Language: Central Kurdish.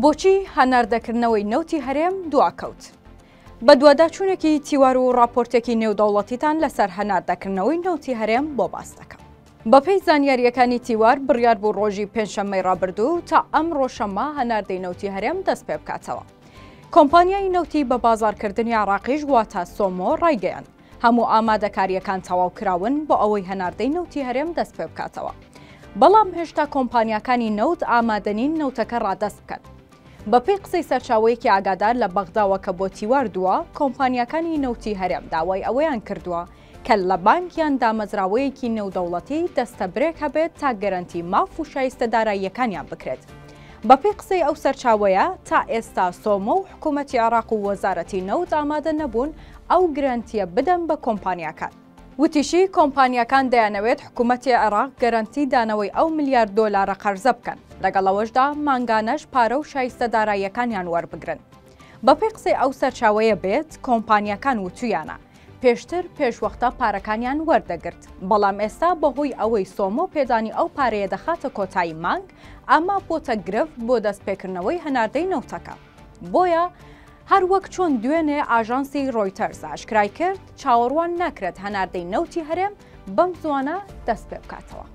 بۆچی هەناردەکردنەوەی نەوتی هەرێم دواکەوت؟ بە دوواداچوونێکی تیوار و راپۆرتێکی نێودەوڵەتیتان لەسەر هەناردەکردنەوەی نەوتی هەرێم بۆ باس دەکەم. بەپێی زانیاریەکانی تیوار بڕیار بوو ڕۆژی پێنجشەممەی ڕابردوو تا ئەم ڕۆژشەممە هەناردەی نەوتی هەرێم دەست پێ بکاتەوە. کۆمپانیای نەوتی بە بازارکردنی عراقیش واتە سۆمۆ ڕایگەیاند هەموو ئامادەکاریەکان تەواو کراون بۆ ئەوەی هەناردەی نەوتی هەرێم دەست پێ بکاتەوە. بەڵام هێشتا کۆمپانیەکانی نەوت ئامادەنین نەوتەکە ڕادەست بکەن. بەپێی قسەی سەرچاوەیەکی ئاگادار لە بەغداوە کە بۆ تیواردووە، کۆمپانیەکانی نەوتی هەرێم داوای ئەوەیان کردووە کە لە بانکیان دامەزراوەیەکی نێودەوڵەتی دەستەبرێک هەبێت تا گەرانتی ماف و شایستە داراییەکانیان بکرێت. بەپێی قسەی ئەو سەرچاوەیە تا ئێستا سۆمۆ و حکوومەتی عێراق و وەزارەتی نەوت ئامادە نەبوون ئەو گرانتیە بدەن بە کۆمپانیەکان. وتیشی کۆمپانیەکان دەیانەوێت حکوومەتی عێراق گەرانتی دانەوەی ئەو ملیارد دۆلارە قەرزە بکەن، لەگەڵەوەشدا مانگانەش پارە و شایستە داراییەکانیان وەربگرن. بەپێی قسەی ئەو سەرچاوەیە بێت کۆمپانیەکان وتویانە پێشتر پێشوەختە پارەکانیان وەردەگرت، بەڵام ئێستا بەهۆی ئەوەی سۆمۆ پێدانی ئەو پارەیە دەخاتە کۆتایی مانگ، ئەمە بۆتە گرفت بۆ دەستپێکردنەوەی هەناردەی نەوتەکە. بۆیە هەر وەک چۆن دوێنێ ئاژانسی ڕۆیتەرز ئاشکرای کرد، چاوەڕوان ناکرێت هەناردەی نەوتی هەرێم بەم زوانە دەست پێ بکاتەوە.